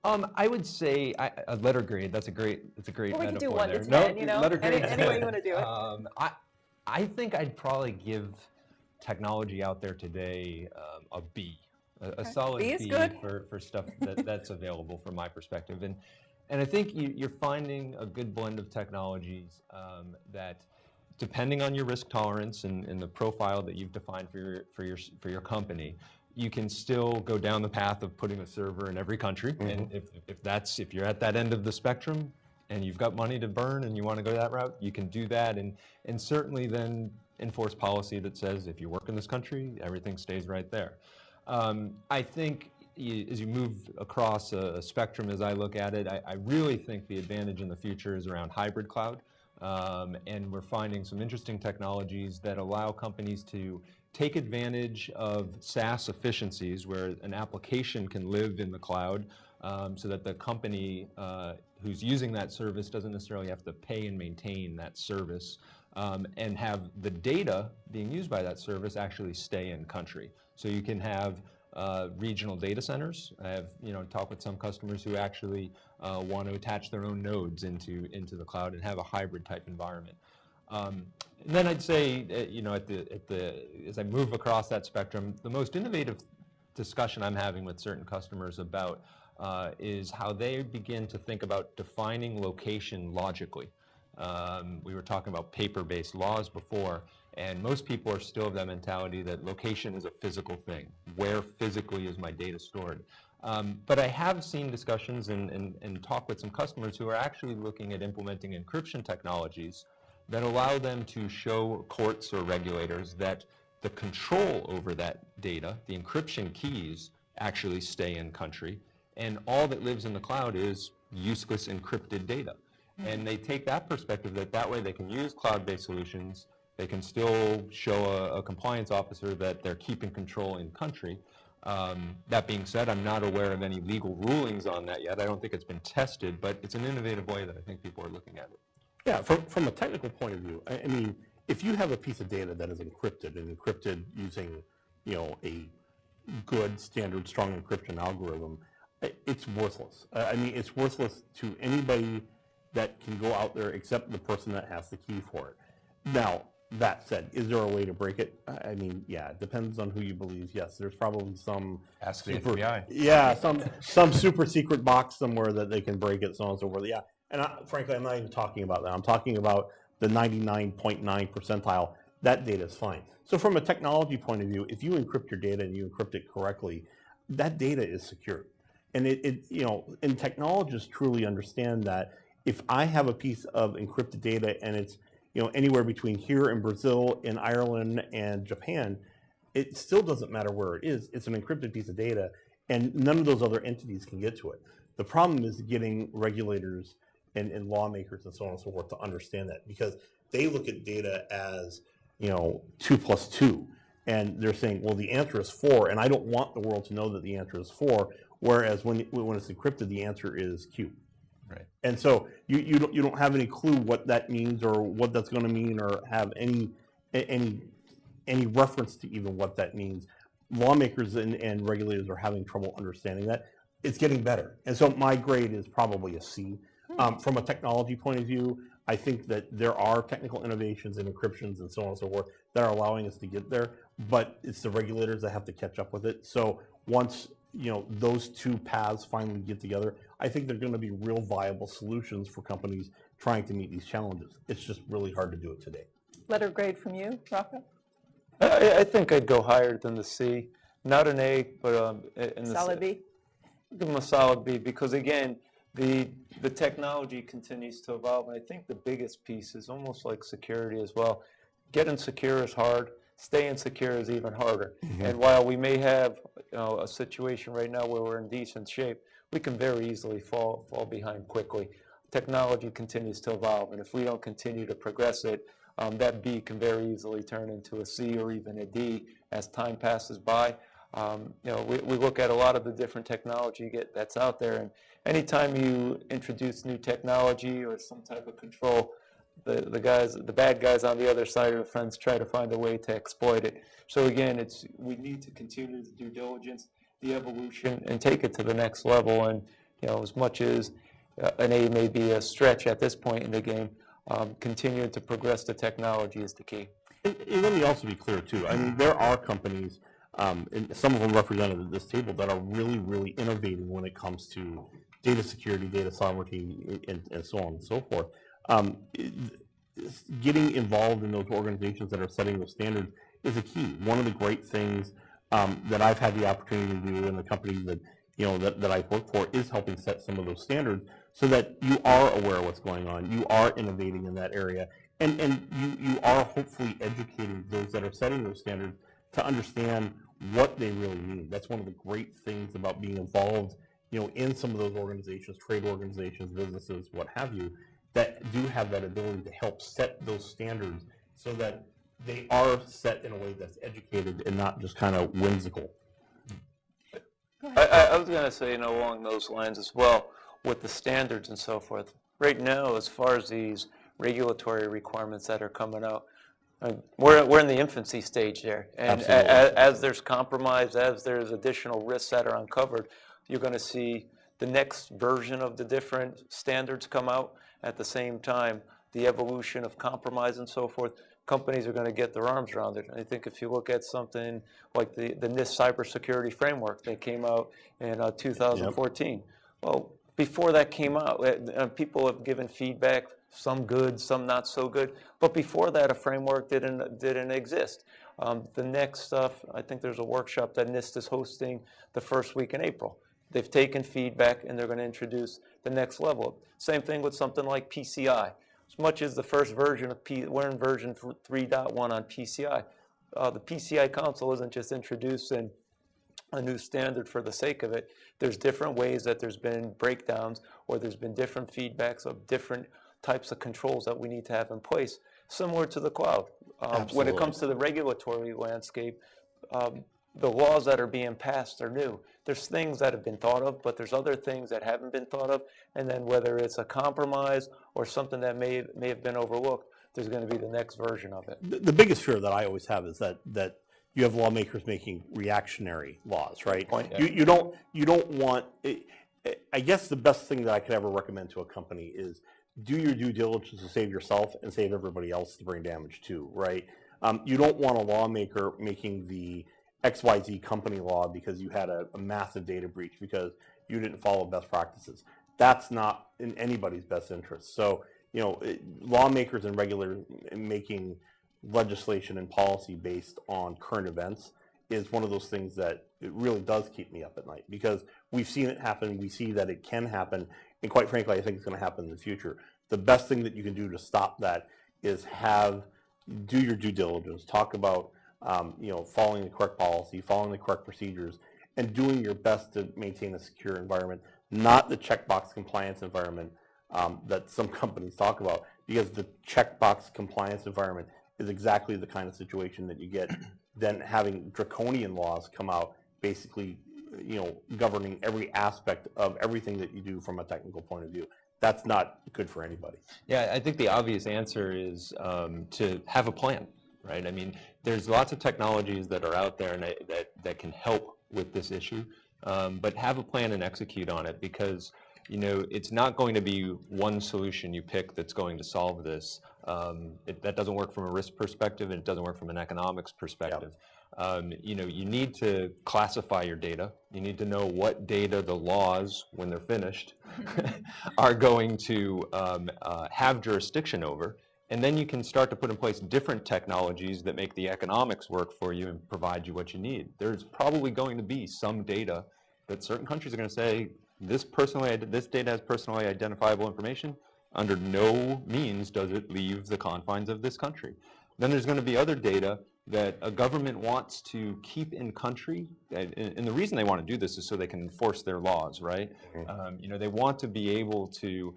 I would say a letter grade. That's a great Well, we metaphor can do 1 there. to 10, you know, letter grade. any way you want to do it. I think I'd probably give technology out there today a B, a solid B is B good. for stuff that's available from my perspective. And I think you're finding a good blend of technologies that, depending on your risk tolerance and the profile that you've defined for your company, you can still go down the path of putting a server in every country. Mm-hmm. And if you're at that end of the spectrum and you've got money to burn and you want to go that route, you can do that, and certainly then enforce policy that says if you work in this country, everything stays right there. I think as you move across a spectrum, as I look at it, I really think the advantage in the future is around hybrid cloud. And we're finding some interesting technologies that allow companies to take advantage of SaaS efficiencies, where an application can live in the cloud, so that the company who's using that service doesn't necessarily have to pay and maintain that service, and have the data being used by that service actually stay in country. So you can have regional data centers. I have talked with some customers who actually want to attach their own nodes into the cloud and have a hybrid type environment. And then I'd say, as I move across that spectrum, the most innovative discussion I'm having with certain customers about is how they begin to think about defining location logically. We were talking about paper-based laws before, and most people are still of that mentality that location is a physical thing. Where physically is my data stored? But I have seen discussions and talk with some customers who are actually looking at implementing encryption technologies that allow them to show courts or regulators that the control over that data, the encryption keys, actually stay in country, and all that lives in the cloud is useless encrypted data. Mm-hmm. And they take that perspective that way they can use cloud-based solutions, they can still show a compliance officer that they're keeping control in country. That being said, I'm not aware of any legal rulings on that yet. I don't think it's been tested, but it's an innovative way that I think people are looking at it. Yeah, from a technical point of view, I mean, if you have a piece of data that is encrypted and encrypted using, a good standard strong encryption algorithm, it's worthless. I mean, it's worthless to anybody that can go out there except the person that has the key for it. Now, that said, is there a way to break it? I mean, yeah, it depends on who you believe. Yes, there's probably some Ask the FBI. Yeah, some super secret box somewhere that they can break it, so on and so forth. Yeah, and frankly, I'm not even talking about that. I'm talking about the 99.9 percentile. That data is fine. So from a technology point of view, if you encrypt your data and you encrypt it correctly, that data is secure. And and technologists truly understand that if I have a piece of encrypted data and it's anywhere between here in Brazil, in Ireland, and Japan, it still doesn't matter where it is. It's an encrypted piece of data, and none of those other entities can get to it. The problem is getting regulators and lawmakers and so on and so forth to understand that, because they look at data as 2 plus 2, and they're saying, well, the answer is 4, and I don't want the world to know that the answer is 4. Whereas when it's encrypted, the answer is Q. Right. And so you don't have any clue what that means or what that's going to mean, or have any reference to even what that means. Lawmakers and regulators are having trouble understanding that. It's getting better, and so my grade is probably a C. From a technology point of view, I think that there are technical innovations in encryptions and so on and so forth that are allowing us to get there, but it's the regulators that have to catch up with it. So once those two paths finally get together, I think they're going to be real viable solutions for companies trying to meet these challenges. It's just really hard to do it today. Letter grade from you, Rocco? I think I'd go higher than the C. Not an A, but in the Solid B? give them a solid B, because again, the technology continues to evolve, and I think the biggest piece is almost like security as well. Getting secure is hard. Staying secure is even harder. And while we may have a situation right now where we're in decent shape, we can very easily fall behind quickly. Technology continues to evolve, and if we don't continue to progress it, that B can very easily turn into a C or even a D as time passes by. We look at a lot of the different technology that's out there, and anytime you introduce new technology or some type of control, the bad guys on the other side of the fence try to find a way to exploit it. So again, we need to continue the due diligence, the evolution, and take it to the next level. And as much as an A may be a stretch at this point in the game, continuing to progress the technology is the key. And let me also be clear too. I mean, there are companies, and some of them represented at this table, that are really, really innovating when it comes to data security, data sovereignty, and so on and so forth. Getting involved in those organizations that are setting those standards is a key. One of the great things that I've had the opportunity to do in the companies that that I've worked for is helping set some of those standards, so that you are aware of what's going on, you are innovating in that area, and you are hopefully educating those that are setting those standards to understand what they really mean. That's one of the great things about being involved, in some of those organizations, trade organizations, businesses, what have you, that do have that ability to help set those standards so that they are set in a way that's educated and not just kind of whimsical. I was going to say, along those lines as well, with the standards and so forth. Right now, as far as these regulatory requirements that are coming out, we're in the infancy stage there. And as there's compromise, as there's additional risks that are uncovered, you're going to see the next version of the different standards come out. At the same time, the evolution of compromise and so forth, companies are going to get their arms around it. I think if you look at something like the NIST cybersecurity framework that came out in 2014, yep. Well, before that came out, people have given feedback, some good, some not so good. But before that, a framework didn't exist. The next stuff, I think there's a workshop that NIST is hosting the first week in April. They've taken feedback and they're going to introduce the next level. Same thing with something like PCI. As much as the first version of we're in version 3.1 on PCI. The PCI Council isn't just introducing a new standard for the sake of it. There's different ways that there's been breakdowns, or there's been different feedbacks of different types of controls that we need to have in place, similar to the cloud. When it comes to the regulatory landscape, the laws that are being passed are new. There's things that have been thought of, but there's other things that haven't been thought of. And then whether it's a compromise or something that may have been overlooked, there's going to be the next version of it. The biggest fear that I always have is that you have lawmakers making reactionary laws, right? You don't want. I guess the best thing that I could ever recommend to a company is do your due diligence to save yourself and save everybody else to bring damage to, right? You don't want a lawmaker making the XYZ company law because you had a massive data breach because you didn't follow best practices. That's not in anybody's best interest. So, lawmakers and regulators making legislation and policy based on current events is one of those things that it really does keep me up at night, because we've seen it happen. We see that it can happen. And quite frankly, I think it's going to happen in the future. The best thing that you can do to stop that is do your due diligence, talk about following the correct policy, following the correct procedures, and doing your best to maintain a secure environment, not the checkbox compliance environment that some companies talk about, because the checkbox compliance environment is exactly the kind of situation that you get then having draconian laws come out, basically, governing every aspect of everything that you do from a technical point of view. That's not good for anybody. Yeah, I think the obvious answer is to have a plan. Right. I mean, there's lots of technologies that are out there and that can help with this issue, but have a plan and execute on it, because it's not going to be one solution you pick that's going to solve this. That doesn't work from a risk perspective, and it doesn't work from an economics perspective. You need to classify your data. You need to know what data the laws, when they're finished, are going to have jurisdiction over. And then you can start to put in place different technologies that make the economics work for you and provide you what you need. There's probably going to be some data that certain countries are going to say, this data has personally identifiable information. Under no means does it leave the confines of this country. Then there's going to be other data that a government wants to keep in country, and the reason they want to do this is so they can enforce their laws, right? They want to be able to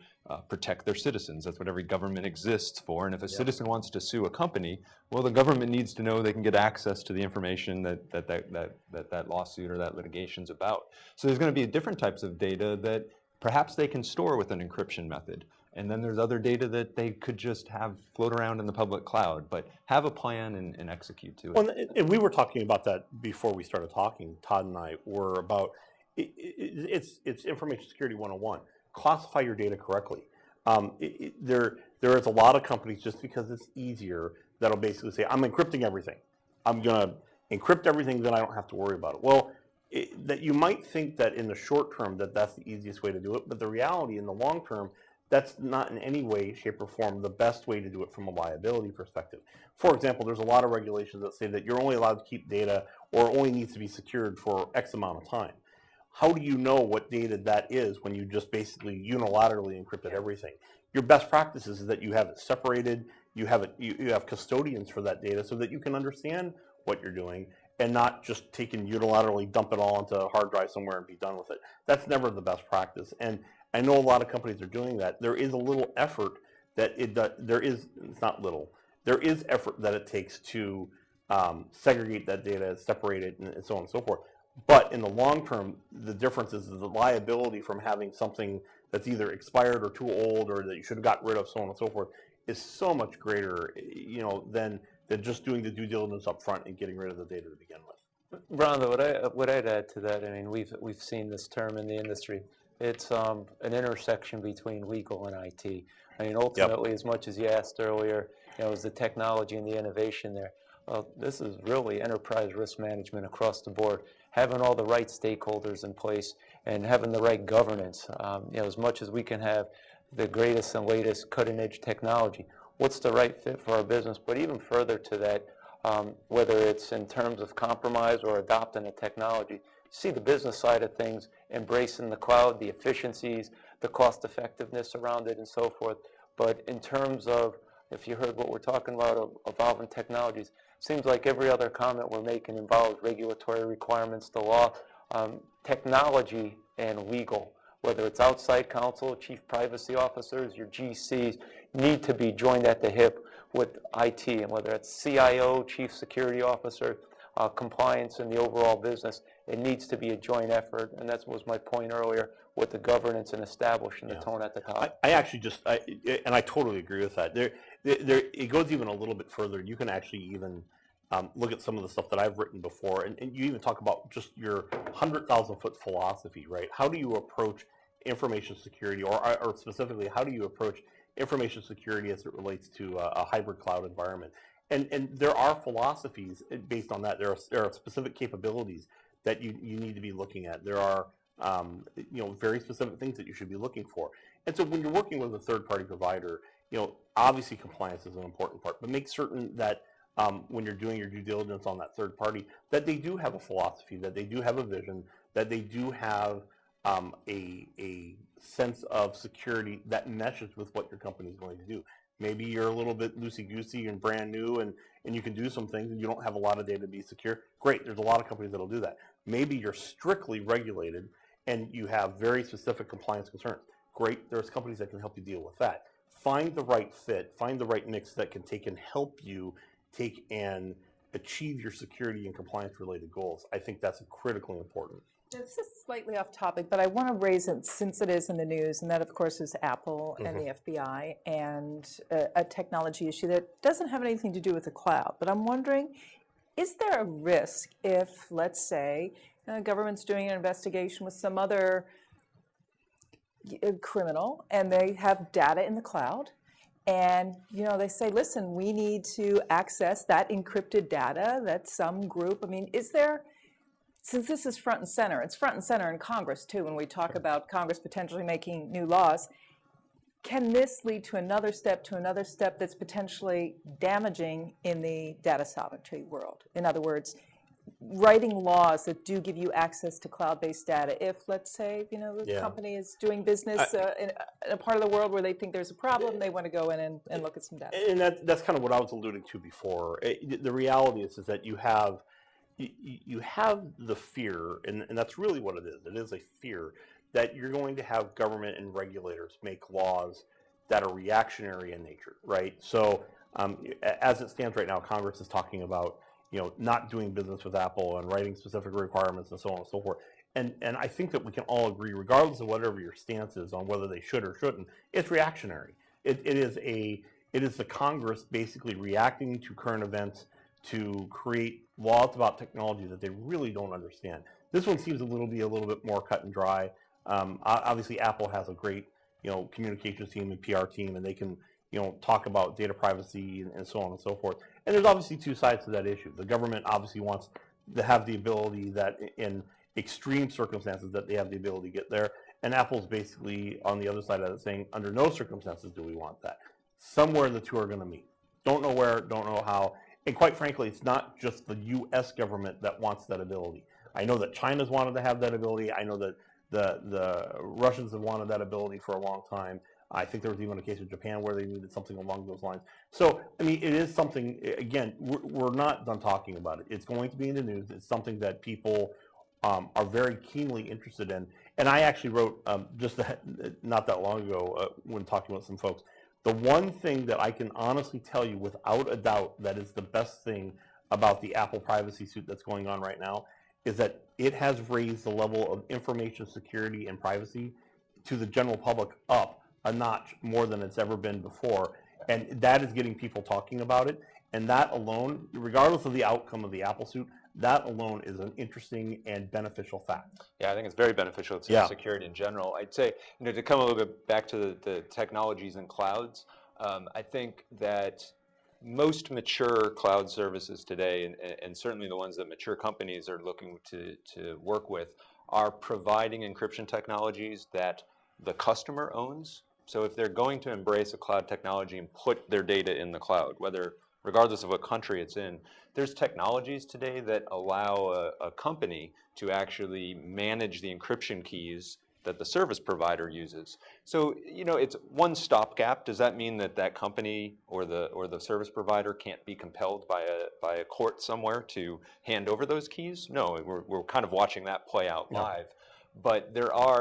protect their citizens. That's what every government exists for. And if a citizen wants to sue a company, well, the government needs to know they can get access to the information that lawsuit or that litigation's about. So there's going to be different types of data that perhaps they can store with an encryption method. And then there's other data that they could just have float around in the public cloud, but have a plan and execute to it. Well, and we were talking about that before we started talking. Todd and I were about it's information security 101. Classify your data correctly. There is a lot of companies, just because it's easier, that'll basically say, I'm encrypting everything. I'm going to encrypt everything, then I don't have to worry about it. Well, that you might think that in the short term that's the easiest way to do it, but the reality in the long term, that's not in any way, shape, or form the best way to do it from a liability perspective. For example, there's a lot of regulations that say that you're only allowed to keep data or only needs to be secured for X amount of time. How do you know what data that is when you just basically unilaterally encrypted everything? Your best practices is that you have it separated, you have custodians for that data so that you can understand what you're doing and not just take and unilaterally dump it all into a hard drive somewhere and be done with it. That's never the best practice. And I know a lot of companies are doing that. There is a little effort that it's not little. There is effort that it takes to segregate that data, separate it, and so on and so forth. But in the long term, the difference is the liability from having something that's either expired or too old or that you should have gotten rid of, so on and so forth, is so much greater, than just doing the due diligence up front and getting rid of the data to begin with. Rhonda, what I'd add to that, I mean, we've seen this term in the industry. It's an intersection between legal and IT. I mean, ultimately, as much as you asked earlier, is the technology and the innovation there. This is really enterprise risk management across the board. Having all the right stakeholders in place and having the right governance. As much as we can have the greatest and latest cutting-edge technology, what's the right fit for our business? But even further to that, whether it's in terms of compromise or adopting a technology, see the business side of things, embracing the cloud, the efficiencies, the cost effectiveness around it, and so forth. But in terms of, if you heard what we're talking about of evolving technologies, seems like every other comment we're making involves regulatory requirements, the law, technology, and legal. Whether it's outside counsel, chief privacy officers, your GCs, need to be joined at the hip with IT, and whether it's CIO, chief security officer, compliance, and the overall business, it needs to be a joint effort, and that was my point earlier with the governance and establishing the tone at the top. I actually and I totally agree with that. It goes even a little bit further. You can actually even look at some of the stuff that I've written before, and you even talk about just your 100,000-foot philosophy, right? How do you approach information security, or specifically, how do you approach information security as it relates to a hybrid cloud environment? And there are philosophies based on that. There are specific capabilities that you need to be looking at. There are very specific things that you should be looking for. And so when you're working with a third-party provider, obviously compliance is an important part, but make certain that when you're doing your due diligence on that third party, that they do have a philosophy, that they do have a vision, that they do have a sense of security that meshes with what your company is going to do. Maybe you're a little bit loosey-goosey and brand new and you can do some things and you don't have a lot of data to be secure. Great, there's a lot of companies that'll do that. Maybe you're strictly regulated and you have very specific compliance concerns. Great, there's companies that can help you deal with that. Find the right fit, find the right mix that can take and help you take and achieve your security and compliance related goals. I think that's critically important. This is slightly off topic, but I want to raise it since it is in the news, and that, of course, is Apple and the FBI and a technology issue that doesn't have anything to do with the cloud. But I'm wondering, is there a risk if, let's say, the government's doing an investigation with some other criminal and they have data in the cloud, And they say, listen, we need to access that encrypted data that some group, I mean, is there, since this is front and center, it's front and center in Congress too, when we talk about Congress potentially making new laws, can this lead to another step that's potentially damaging in the data sovereignty world? In other words, writing laws that do give you access to cloud-based data. If, let's say, the company is doing business in a part of the world where they think there's a problem, they want to go in and look at some data. And that's kind of what I was alluding to before. The reality is that you have the fear, and that's really what it is. It is a fear that you're going to have government and regulators make laws that are reactionary in nature, right? So as it stands right now, Congress is talking about not doing business with Apple and writing specific requirements and so on and so forth. And I think that we can all agree, regardless of whatever your stance is on whether they should or shouldn't, it's reactionary. It is the Congress basically reacting to current events to create laws about technology that they really don't understand. This one seems a little bit more cut and dry. Obviously, Apple has a great communications team and PR team, and they can talk about data privacy and so on and so forth. And there's obviously two sides to that issue. The government obviously wants to have the ability that in extreme circumstances that they have the ability to get there. And Apple's basically on the other side of it saying, under no circumstances do we want that. Somewhere the two are going to meet. Don't know where, don't know how. And quite frankly, it's not just the U.S. government that wants that ability. I know that China's wanted to have that ability. I know that the Russians have wanted that ability for a long time. I think there was even a case of Japan where they needed something along those lines. So, I mean, it is something, again, we're not done talking about it. It's going to be in the news. It's something that people are very keenly interested in. And I actually wrote, not that long ago, when talking with some folks, the one thing that I can honestly tell you without a doubt that is the best thing about the Apple privacy suit that's going on right now is that it has raised the level of information security and privacy to the general public up a notch more than it's ever been before. And that is getting people talking about it. And that alone, regardless of the outcome of the Apple suit, that alone is an interesting and beneficial fact. Yeah, I think it's very beneficial to security in general. I'd say, to come a little bit back to the technologies and clouds, I think that most mature cloud services today, and certainly the ones that mature companies are looking to work with, are providing encryption technologies that the customer owns. So if they're going to embrace a cloud technology and put their data in the cloud, regardless of what country it's in, there's technologies today that allow a company to actually manage the encryption keys that the service provider uses. So, it's one stopgap. Does that mean that company or the service provider can't be compelled by a court somewhere to hand over those keys? No, we're kind of watching that play out live. But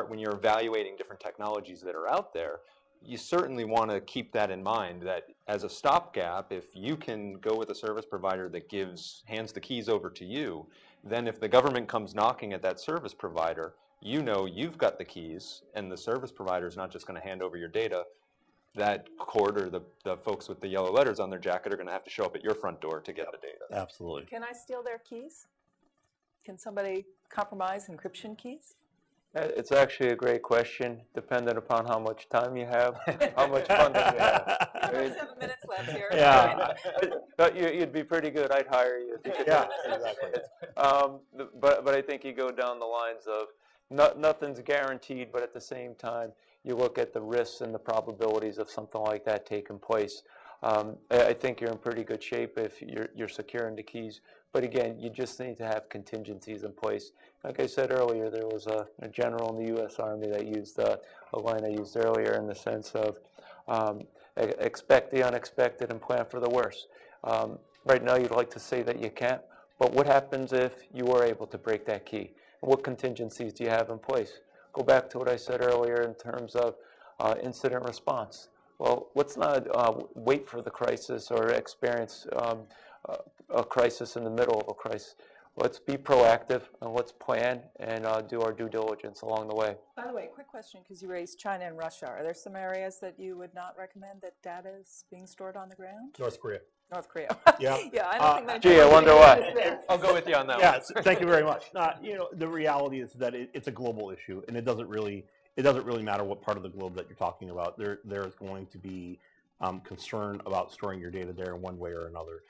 when you're evaluating different technologies that are out there, you certainly want to keep that in mind, that as a stopgap, if you can go with a service provider that hands the keys over to you, then if the government comes knocking at that service provider, you've got the keys, and the service provider is not just going to hand over your data. That court or the folks with the yellow letters on their jacket are going to have to show up at your front door to get the data. Absolutely. Can I steal their keys? Can somebody compromise encryption keys? It's actually a great question, dependent upon how much time you have, how much funding you have. We have 7 minutes left here. Yeah. But you'd be pretty good. I'd hire you if you could. Yeah, exactly. But I think you go down the lines of nothing's guaranteed, but at the same time, you look at the risks and the probabilities of something like that taking place. I think you're in pretty good shape if you're securing the keys. But again, you just need to have contingencies in place. Like I said earlier, there was a general in the U.S. Army that used a line I used earlier in the sense of expect the unexpected and plan for the worst. Right now, you'd like to say that you can't, but what happens if you were able to break that key? And what contingencies do you have in place? Go back to what I said earlier in terms of incident response. Well, let's not wait for the crisis or experience a crisis in the middle of a crisis. Let's be proactive and let's plan and do our due diligence along the way. By the way, quick question, because you raised China and Russia. Are there some areas that you would not recommend that data is being stored on the ground? North Korea. North Korea. Yeah. Yeah, I don't think that. Gee, I wonder why. I'll go with you on that one. Yes, thank you very much. The reality is that it's a global issue, and it doesn't really matter what part of the globe that you're talking about. There's going to be concern about storing your data there in one way or another.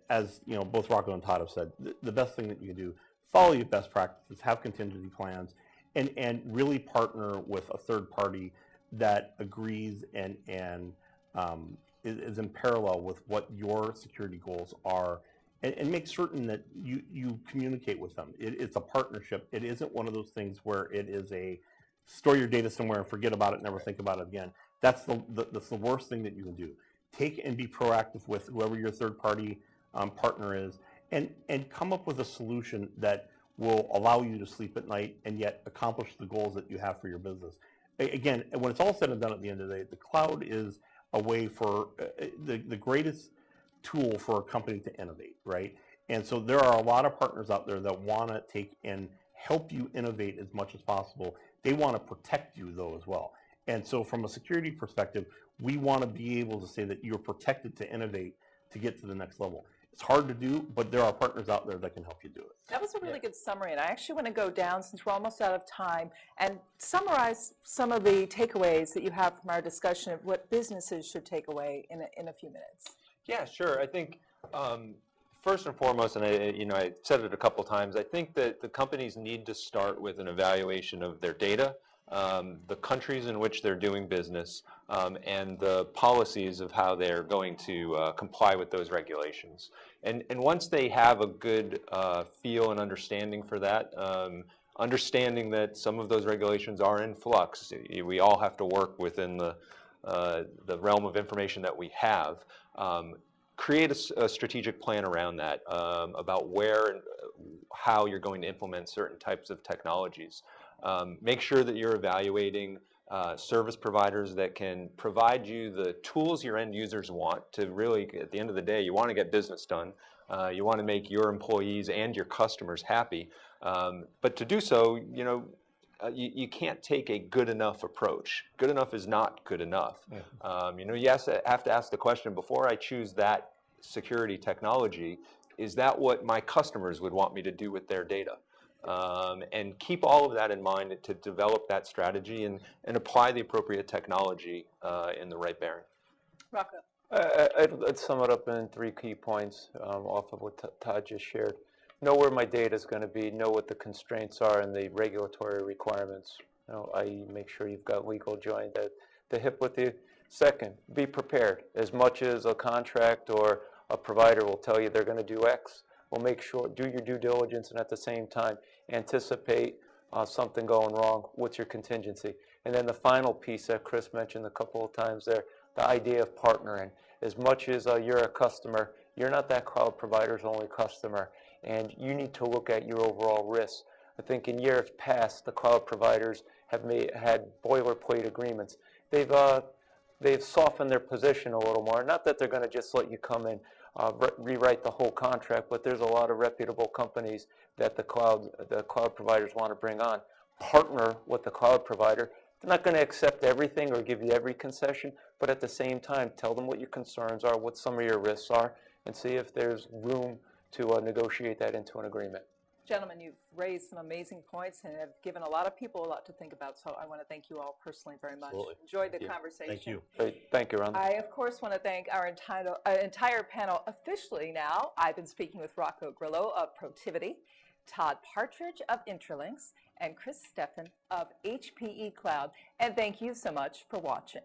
As you know, both Rocco and Todd have said, the best thing that you can do, follow your best practices, have contingency plans, and really partner with a third party that agrees and is in parallel with what your security goals are, and make certain that you communicate with them. It's a partnership. It isn't one of those things where it is a store your data somewhere and forget about it, never think about it again. That's the worst thing that you can do. Take and be proactive with whoever your third party partner is, and come up with a solution that will allow you to sleep at night and yet accomplish the goals that you have for your business. Again, when it's all said and done at the end of the day, the cloud is a way for the greatest tool for a company to innovate, right? And so there are a lot of partners out there that want to take and help you innovate as much as possible. They want to protect you though as well. And so from a security perspective, we want to be able to say that you're protected to innovate to get to the next level. It's hard to do, but there are partners out there that can help you do it. That was a really good summary, and I actually want to go down, since we're almost out of time, and summarize some of the takeaways that you have from our discussion of what businesses should take away in a few minutes. Yeah, sure. I think first and foremost, and I said it a couple times, I think that the companies need to start with an evaluation of their data, the countries in which they're doing business, and the policies of how they're going to comply with those regulations. And once they have a good feel and understanding for that, understanding that some of those regulations are in flux, we all have to work within the realm of information that we have. Create a strategic plan around that, about where and how you're going to implement certain types of technologies. Make sure that you're evaluating service providers that can provide you the tools your end users want to really, at the end of the day, you want to get business done. You want to make your employees and your customers happy. But to do so, you can't take a good enough approach. Good enough is not good enough. Yeah. You have to ask the question, before I choose that security technology, is that what my customers would want me to do with their data? And keep all of that in mind to develop that strategy and apply the appropriate technology in the right bearing. Rocco. I'd sum it up in 3 key points off of what Todd just shared. Know where my data is going to be, know what the constraints are and the regulatory requirements. I make sure you've got legal joined at the hip with you. Second, be prepared. As much as a contract or a provider will tell you they're going to do X, well, make sure, do your due diligence, and at the same time, anticipate something going wrong. What's your contingency? And then the final piece that Chris mentioned a couple of times there, the idea of partnering. As much as you're a customer, you're not that cloud provider's only customer, and you need to look at your overall risk. I think in years past, the cloud providers have had boilerplate agreements. They've softened their position a little more. Not that they're going to just let you come in, rewrite the whole contract, but there's a lot of reputable companies that the cloud providers want to bring on. Partner with the cloud provider. They're not going to accept everything or give you every concession, but at the same time, tell them what your concerns are, what some of your risks are, and see if there's room to negotiate that into an agreement. Gentlemen, you've raised some amazing points and have given a lot of people a lot to think about, so I want to thank you all personally very much. Absolutely. Enjoyed the conversation. Thank you. Great. Thank you, Rhonda. I, of course, want to thank our entire panel officially now. I've been speaking with Rocco Grillo of Protiviti, Todd Partridge of Intralinks, and Chris Steffen of HPE Cloud. And thank you so much for watching.